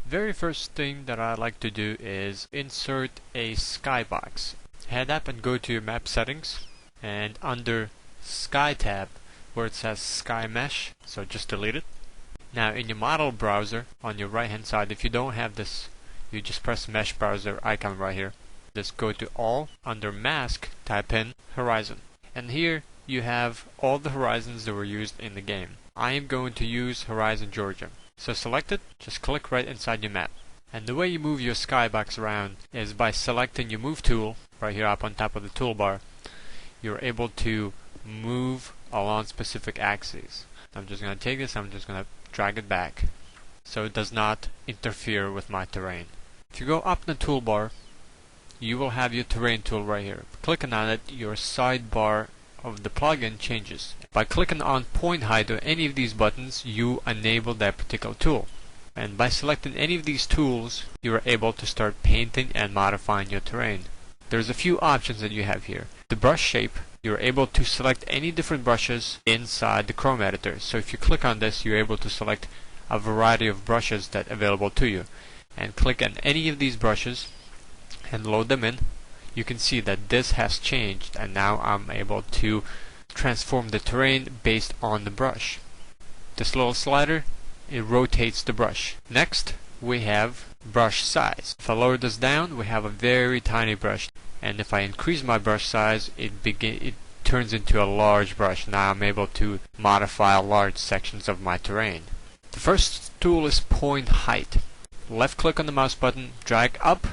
Very first thing that I like to do is insert a skybox. Head up and go to your map settings, and under Sky tab where it says Sky Mesh, so just delete it. Now in your model browser on your right hand side, if you don't have this, you just press Mesh browser icon right here. Just go to All, under Mask type in Horizon, and here you have all the horizons that were used in the game. I am going to use Horizon Georgia. So select it, just click right inside your map. And the way you move your skybox around is by selecting your move tool right here up on top of the toolbar. You're able to move along specific axes. I'm just going to take this, I'm just going to drag it back so it does not interfere with my terrain. If you go up in the toolbar, you will have your terrain tool right here. Clicking on it, your sidebar of the plugin changes. By clicking on point height or any of these buttons, you enable that particular tool. And by selecting any of these tools, you are able to start painting and modifying your terrain. There's a few options that you have here. The brush shape, you're able to select any different brushes inside the ChromEditor. So if you click on this, you're able to select a variety of brushes that are available to you. And click on any of these brushes and load them in. You can see that this has changed, and now I'm able to transform the terrain based on the brush. This little slider, it rotates the brush. Next, we have brush size. If I lower this down, we have a very tiny brush, and if I increase my brush size, it turns into a large brush. Now I'm able to modify large sections of my terrain. The first tool is point height. Left click on the mouse button, drag up,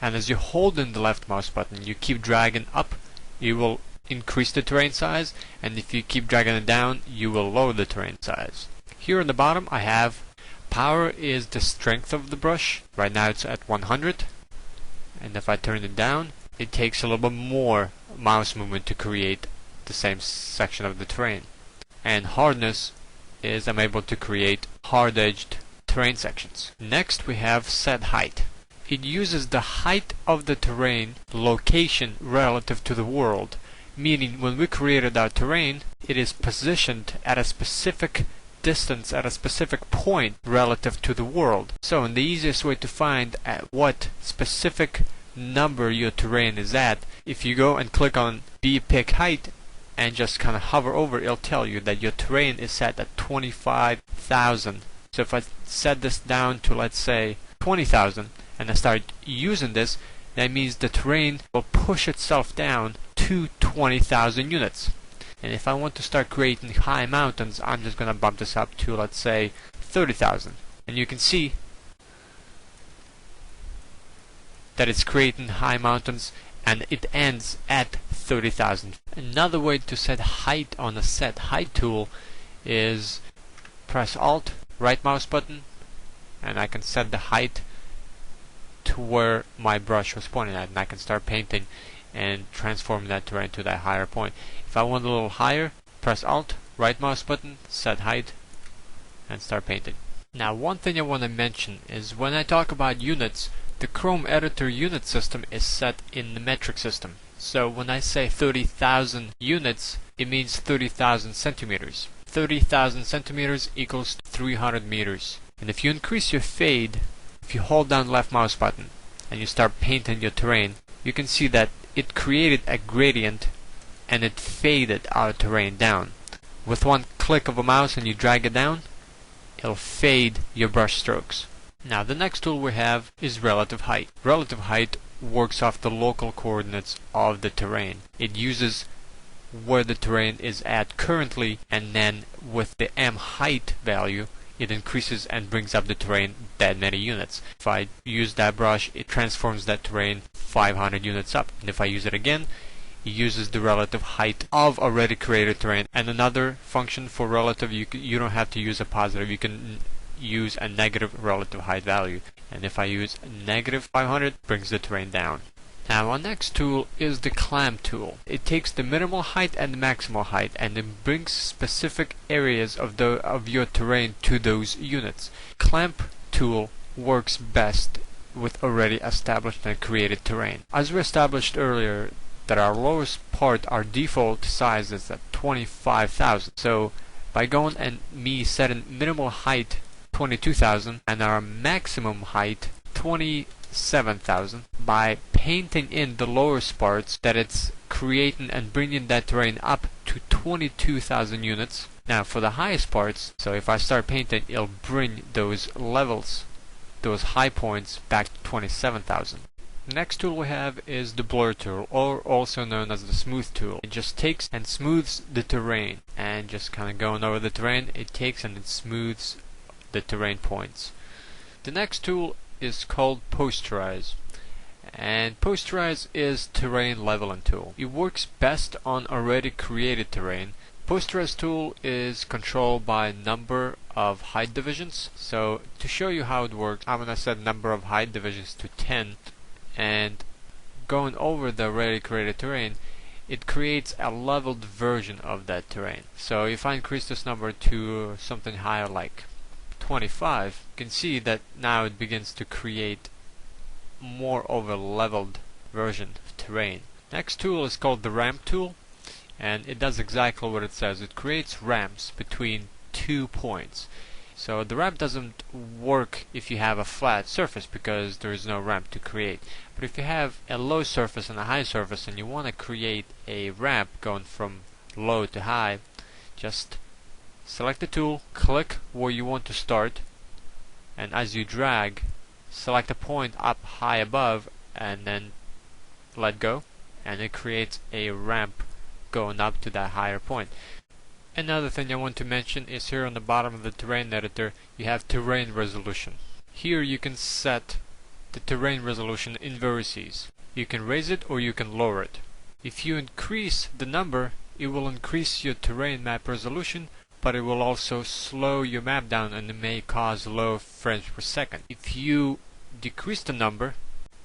and as you hold in the left mouse button, you keep dragging up, you will increase the terrain size, and if you keep dragging it down, you will lower the terrain size. Here on the bottom I have power is the strength of the brush. Right now it's at 100, and if I turn it down, it takes a little bit more mouse movement to create the same section of the terrain. And hardness is I'm able to create hard-edged terrain sections. Next we have set height. It uses the height of the terrain location relative to the world, meaning when we created our terrain, it is positioned at a specific distance, at a specific point relative to the world. So and the easiest way to find at what specific number your terrain is at, if you go and click on pick height and just kind of hover over, it'll tell you that your terrain is set at 25,000. So if I set this down to, let's say, 20,000, and I start using this, that means the terrain will push itself down to 20,000 units. And if I want to start creating high mountains, I'm just going to bump this up to, let's say, 30,000. And you can see that it's creating high mountains, and it ends at 30,000. Another way to set height on a set height tool is press Alt, right mouse button, and I can set the height to where my brush was pointing at, and I can start painting and transform that terrain to that higher point. If I want a little higher, press Alt, right mouse button, set height, and start painting. Now one thing I want to mention is when I talk about units, the ChromEditor unit system is set in the metric system. So when I say 30,000 units, it means 30,000 centimeters. 30,000 centimeters equals 300 meters. And if you increase your fade, if you hold down left mouse button and you start painting your terrain, you can see that it created a gradient and it faded our terrain down. With one click of a mouse and you drag it down, it'll fade your brush strokes. Now the next tool we have is relative height. Relative height works off the local coordinates of the terrain. It uses where the terrain is at currently, and then with the M height value, it increases and brings up the terrain that many units. If I use that brush, it transforms that terrain 500 units up. And if I use it again, it uses the relative height of already created terrain. And another function for relative, you don't have to use a positive. You can use a negative relative height value. And if I use negative 500, it brings the terrain down. Now our next tool is the clamp tool. It takes the minimal height and the maximal height and it brings specific areas of your terrain to those units. Clamp tool works best with already established and created terrain. As we established earlier, that our lowest part, our default size is at 25,000. So by going and me setting minimal height 22,000 and our maximum height 27,000 by painting in the lower parts that it's creating and bringing that terrain up to 22,000 units. Now for the highest parts, so if I start painting, it'll bring those levels, those high points, back to 27,000. The next tool we have is the blur tool, or also known as the smooth tool. It just takes and smooths the terrain, and just kind of going over the terrain, it takes and it smooths the terrain points. The next tool is called posterize, and posterize is terrain leveling tool. It works best on already created terrain. Posterize tool is controlled by number of height divisions. So to show you how it works, I'm gonna set number of height divisions to 10, and going over the already created terrain, it creates a leveled version of that terrain. So if I increase this number to something higher like 25, you can see that now it begins to create more of a leveled version of terrain. Next tool is called the ramp tool, and it does exactly what it says. It creates ramps between 2 points. So the ramp doesn't work if you have a flat surface because there is no ramp to create. But if you have a low surface and a high surface and you want to create a ramp going from low to high, just select the tool, click where you want to start, and as you drag, select a point up high above and then let go, and it creates a ramp going up to that higher point. Another thing I want to mention is here on the bottom of the terrain editor you have terrain resolution. Here you can set the terrain resolution in vertices. You can raise it or you can lower it. If you increase the number, it will increase your terrain map resolution, but it will also slow your map down and it may cause low frames per second. If you decrease the number,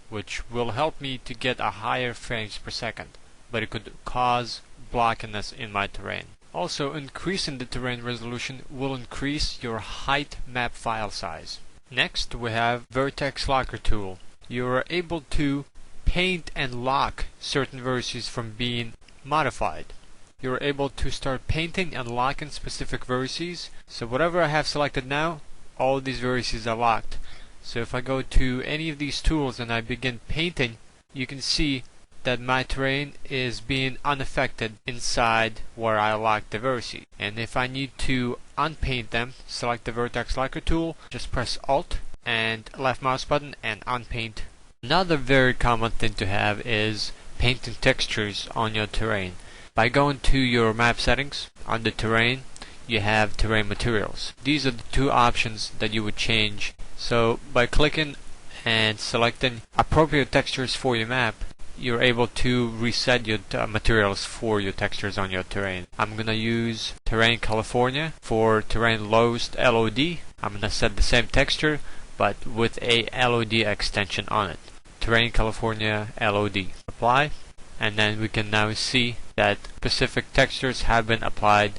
which will help me to get a higher frames per second, but it could cause blockiness in my terrain. Also, increasing the terrain resolution will increase your height map file size. Next, we have Vertex Locker tool. You are able to paint and lock certain vertices from being modified. You're able to start painting and locking specific vertices. So whatever I have selected now, all these vertices are locked. So if I go to any of these tools and I begin painting, you can see that my terrain is being unaffected inside where I locked the vertices. And if I need to unpaint them, select the Vertex Locker tool, just press Alt and left mouse button and unpaint. Another very common thing to have is painting textures on your terrain. By going to your map settings, under terrain, you have terrain materials. These are the two options that you would change. So by clicking and selecting appropriate textures for your map, you're able to reset your materials for your textures on your terrain. I'm gonna use Terrain California for terrain lowest LOD. I'm gonna set the same texture but with a LOD extension on it. Terrain California LOD. Apply, and then we can now see that specific textures have been applied.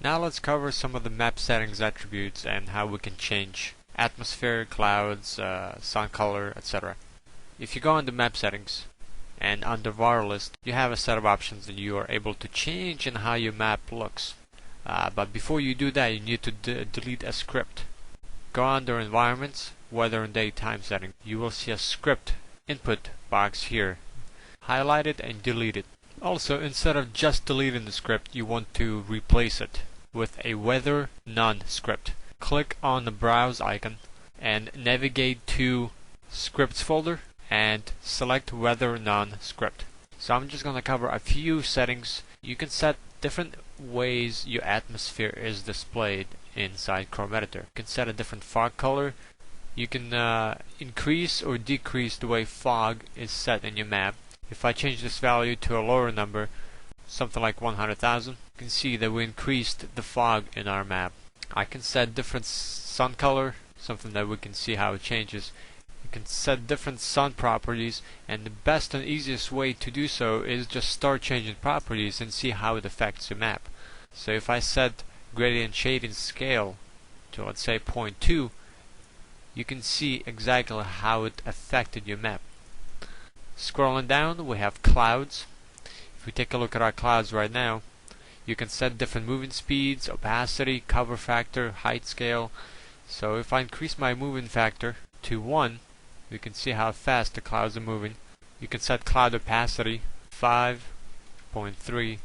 Now let's cover some of the map settings attributes and how we can change atmosphere, clouds, sun color, etc. If you go on the map settings and under var list, you have a set of options that you are able to change in how your map looks. But before you do that, you need to delete a script. Go under environments, weather and daytime setting. You will see a script input box here. Highlight it and delete it. Also, instead of just deleting the script, you want to replace it with a weather none script. Click on the browse icon and navigate to scripts folder and select weather none script. So I'm just going to cover a few settings. You can set different ways your atmosphere is displayed inside ChromEditor. You can set a different fog color. You can increase or decrease the way fog is set in your map. If I change this value to a lower number, something like 100,000, you can see that we increased the fog in our map. I can set different sun color, something that we can see how it changes. You can set different sun properties, and the best and easiest way to do so is just start changing properties and see how it affects your map. So if I set gradient shading scale to, let's say, 0.2, you can see exactly how it affected your map. Scrolling down, we have clouds. If we take a look at our clouds right now, you can set different moving speeds, opacity, cover factor, height scale. So if I increase my moving factor to 1, we can see how fast the clouds are moving. You can set cloud opacity 5.3.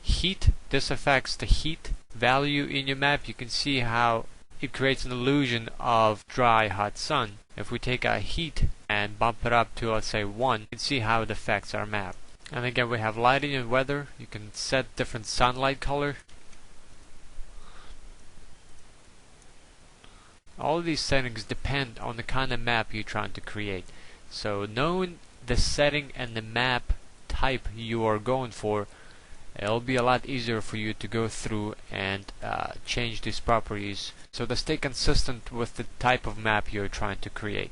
Heat, this affects the heat value in your map. You can see how it creates an illusion of dry, hot sun. If we take our heat and bump it up to, let's say, 1, you can see how it affects our map. And again, we have lighting and weather. You can set different sunlight color. All of these settings depend on the kind of map you're trying to create. So knowing the setting and the map type you are going for, it'll be a lot easier for you to go through and change these properties so to stay consistent with the type of map you're trying to create.